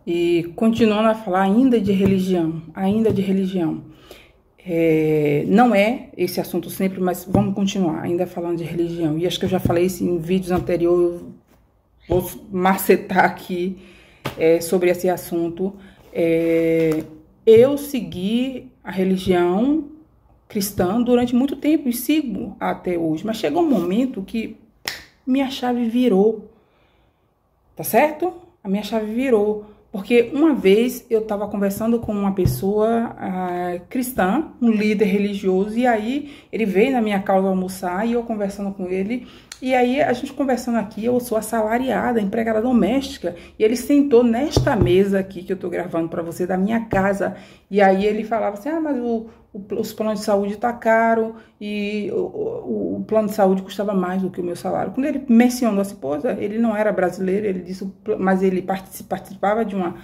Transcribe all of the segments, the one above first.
E continuando a falar ainda de religião, não é esse assunto sempre, mas vamos continuar ainda falando de religião. E acho que eu já falei isso em vídeos anteriores, eu vou macetar aqui sobre esse assunto. Eu segui a religião cristã durante muito tempo e sigo até hoje, mas chegou um momento que minha chave virou, tá certo? A minha chave virou, porque uma vez eu estava conversando com uma pessoa cristã, um líder religioso, e aí ele veio na minha casa almoçar e eu conversando com ele, e aí a gente conversando aqui, eu sou assalariada, empregada doméstica, e ele sentou nesta mesa aqui que eu tô gravando para você, da minha casa, e aí ele falava assim, mas os planos de saúde tá caro, e o plano de saúde custava mais do que o meu salário. Quando ele mencionou a esposa, ele não era brasileiro, ele disse, mas ele participava de uma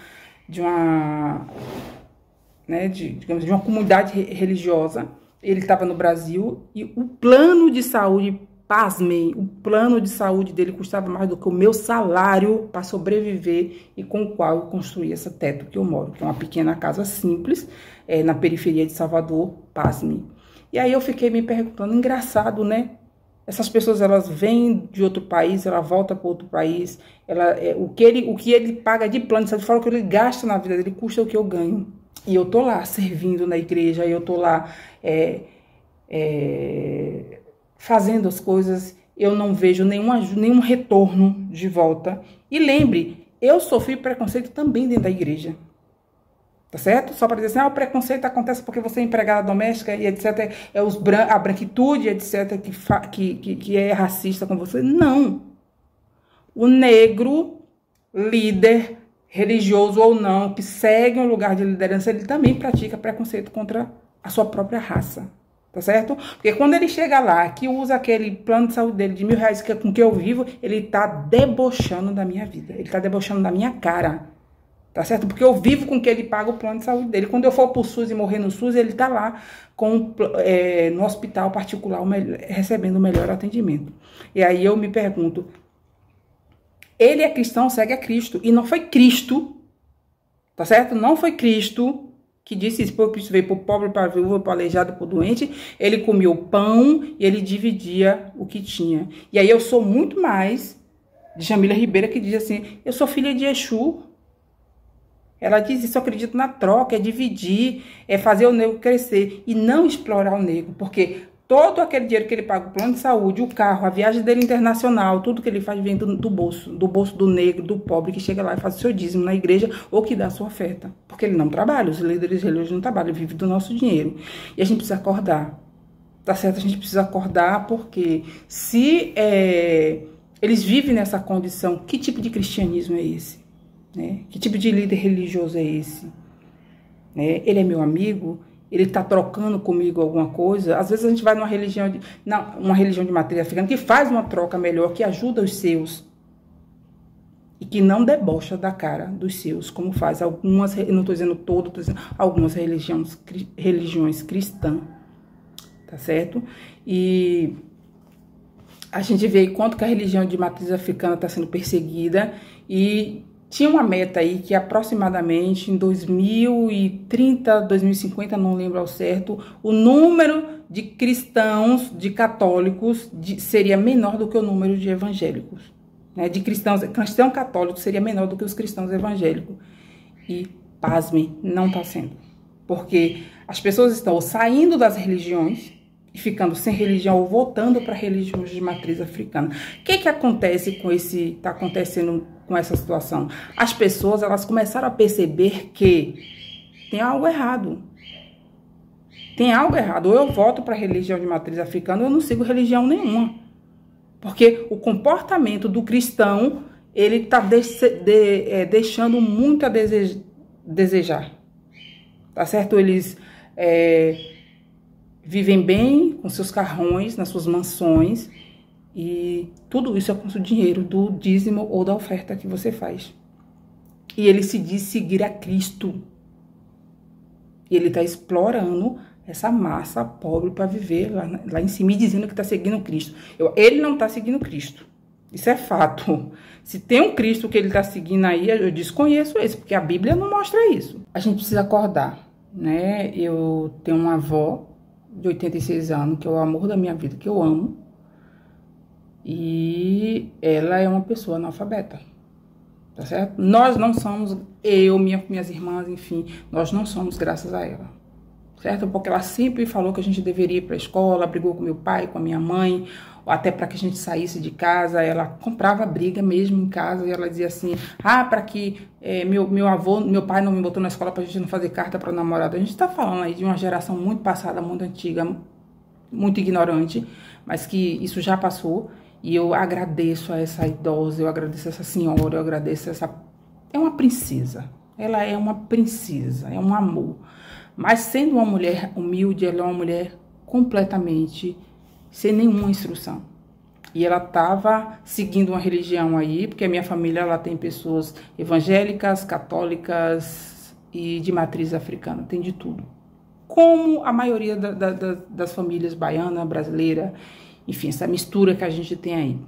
digamos, de uma comunidade religiosa. Ele estava no Brasil e o plano de saúde, pasmem, o plano de saúde dele custava mais do que o meu salário para sobreviver e com o qual eu construí esse teto que eu moro, que é uma pequena casa simples, na periferia de Salvador, pasmem. E aí eu fiquei me perguntando, engraçado, né? Essas pessoas, elas vêm de outro país, ela volta para outro país, o que ele paga de plano de saúde, fora o que ele gasta na vida dele, custa o que eu ganho. E eu tô lá servindo na igreja, eu tô lá fazendo as coisas, eu não vejo nenhum retorno de volta. E lembre, eu sofri preconceito também dentro da igreja. Tá certo? Só para dizer assim, o preconceito acontece porque você é empregada doméstica e etc. A branquitude, etc., que é racista com você. Não. O negro, líder, religioso ou não, que segue um lugar de liderança, ele também pratica preconceito contra a sua própria raça. Tá certo? Porque quando ele chega lá, que usa aquele plano de saúde dele de R$1.000 com que eu vivo, ele tá debochando da minha vida. Ele tá debochando da minha cara. Tá certo? Porque eu vivo com que ele paga o plano de saúde dele. Quando eu for pro SUS e morrer no SUS, ele tá lá no hospital particular recebendo o melhor atendimento. E aí eu me pergunto, ele é cristão, segue a Cristo. E não foi Cristo, tá certo? Não foi Cristo que disse isso, porque Cristo veio pro pobre, para viúva, pro aleijado, pro doente. Ele comia o pão e ele dividia o que tinha. E aí eu sou muito mais de Jamila Ribeira, que diz assim, eu sou filha de Exu. Ela diz isso, eu acredito na troca, é dividir, é fazer o negro crescer e não explorar o negro, porque todo aquele dinheiro que ele paga, o plano de saúde, o carro, a viagem dele internacional, tudo que ele faz vem do bolso do negro, do pobre, que chega lá e faz o seu dízimo na igreja ou que dá a sua oferta, porque ele não trabalha, os líderes religiosos não trabalham, ele vive do nosso dinheiro. E a gente precisa acordar, tá certo? A gente precisa acordar porque se eles vivem nessa condição, que tipo de cristianismo é esse? Que tipo de líder religioso é esse? Ele é meu amigo? Ele está trocando comigo alguma coisa? Às vezes a gente vai numa religião uma religião de matriz africana que faz uma troca melhor, que ajuda os seus e que não debocha da cara dos seus, como faz algumas, eu não estou dizendo todo, estou dizendo algumas religiões cristãs, tá certo? E a gente vê quanto que a religião de matriz africana está sendo perseguida e tinha uma meta aí que aproximadamente em 2030, 2050, não lembro ao certo, o número de cristãos, de católicos, seria menor do que o número de evangélicos. De cristão católico seria menor do que os cristãos evangélicos. E, pasmem, não está sendo. Porque as pessoas estão saindo das religiões e ficando sem religião ou voltando para religiões de matriz africana. O que acontece está acontecendo com essa situação? As pessoas, elas começaram a perceber que tem algo errado. Tem algo errado. Ou eu volto para a religião de matriz africana ou eu não sigo religião nenhuma. Porque o comportamento do cristão, ele está deixando muito a desejar. Tá certo? Eles vivem bem com seus carrões, nas suas mansões, e tudo isso é com o dinheiro do dízimo ou da oferta que você faz. E ele se diz seguir a Cristo. E ele está explorando essa massa pobre para viver lá em cima e dizendo que está seguindo Cristo. Ele não está seguindo Cristo. Isso é fato. Se tem um Cristo que ele está seguindo aí, eu desconheço esse, porque a Bíblia não mostra isso. A gente precisa acordar, né? Eu tenho uma avó de 86 anos, que é o amor da minha vida, que eu amo. E ela é uma pessoa analfabeta, tá certo? Nós não somos, minhas irmãs, enfim, nós não somos graças a ela, certo? Porque ela sempre falou que a gente deveria ir para a escola, brigou com meu pai, com a minha mãe, até para que a gente saísse de casa. Ela comprava briga mesmo em casa, e ela dizia assim, para que meu pai não me botou na escola pra gente não fazer carta para namorado. A gente tá falando aí de uma geração muito passada, muito antiga, muito ignorante, mas que isso já passou. E eu agradeço a essa idosa, eu agradeço a essa senhora, eu agradeço a essa... É uma princesa, ela é uma princesa, é um amor. Mas sendo uma mulher humilde, ela é uma mulher completamente sem nenhuma instrução. E ela estava seguindo uma religião aí, porque a minha família ela tem pessoas evangélicas, católicas e de matriz africana, tem de tudo. Como a maioria das famílias baiana, brasileira, enfim, essa mistura que a gente tem aí.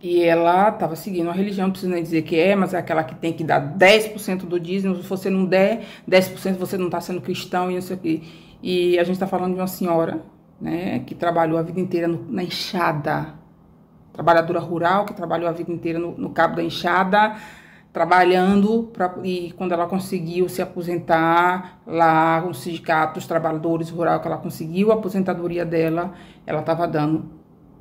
E ela estava seguindo uma religião, não preciso nem dizer que mas é aquela que tem que dar 10% do dízimo. Se você não der 10%, você não está sendo cristão e não sei o quê. E a gente está falando de uma senhora, né, que trabalhou a vida inteira na enxada. Trabalhadora rural, que trabalhou a vida inteira no cabo da enxada, trabalhando, e quando ela conseguiu se aposentar lá no sindicato dos trabalhadores rurais, que ela conseguiu a aposentadoria dela, ela estava dando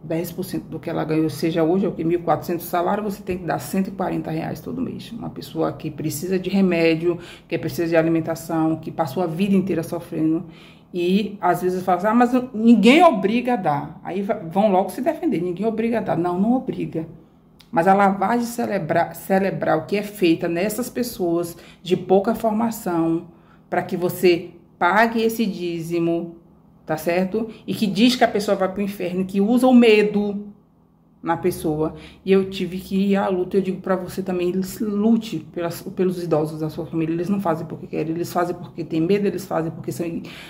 10% do que ela ganhou. Ou seja, hoje é o que? 1.400 salário, você tem que dar R$140 todo mês. Uma pessoa que precisa de remédio, que precisa de alimentação, que passou a vida inteira sofrendo. E às vezes fala assim, mas ninguém obriga a dar. Aí vão logo se defender, ninguém obriga a dar. Não, não obriga. Mas a lavagem cerebral que é feita nessas pessoas de pouca formação, para que você pague esse dízimo, tá certo? E que diz que a pessoa vai para o inferno, que usa o medo na pessoa. E eu tive que ir à luta. Eu digo para você também, lute pelos idosos da sua família. Eles não fazem porque querem, eles fazem porque tem medo, eles fazem porque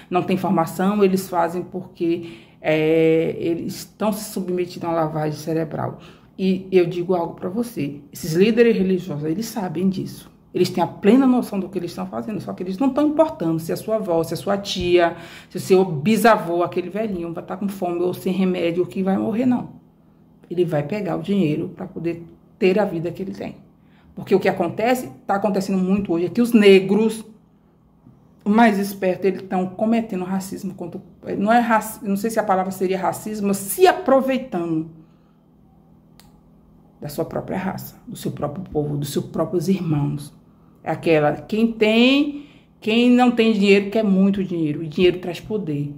não tem formação, eles fazem porque eles estão se submetindo à lavagem cerebral. E eu digo algo para você, esses líderes religiosos, eles sabem disso. Eles têm a plena noção do que eles estão fazendo, só que eles não estão importando se a sua avó, se a sua tia, se o seu bisavô, aquele velhinho, vai estar com fome ou sem remédio, ou que vai morrer, não. Ele vai pegar o dinheiro para poder ter a vida que ele tem. Porque o que acontece, está acontecendo muito hoje, é que os negros, mais espertos, eles estão cometendo racismo. Não sei se a palavra seria racismo, mas se aproveitando da sua própria raça, do seu próprio povo, dos seus próprios irmãos. É aquela, quem não tem dinheiro quer muito dinheiro, e dinheiro traz poder.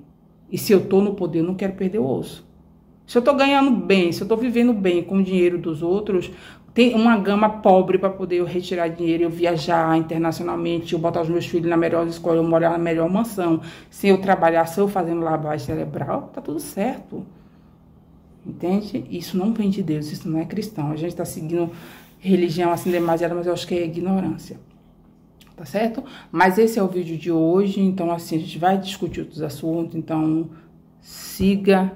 E se eu tô no poder, eu não quero perder o osso. Se eu tô ganhando bem, se eu tô vivendo bem com o dinheiro dos outros, tem uma gama pobre para poder eu retirar dinheiro, eu viajar internacionalmente, eu botar os meus filhos na melhor escola, eu morar na melhor mansão. Se eu trabalhar, se eu fazendo lavagem cerebral, tá tudo certo. Entende? Isso não vem de Deus, isso não é cristão. A gente está seguindo religião assim demasiado, mas eu acho que é ignorância. Tá certo? Mas esse é o vídeo de hoje, então assim, a gente vai discutir outros assuntos, então siga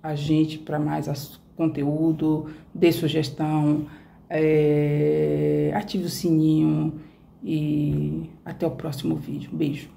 a gente para mais conteúdo, dê sugestão, ative o sininho e até o próximo vídeo. Beijo.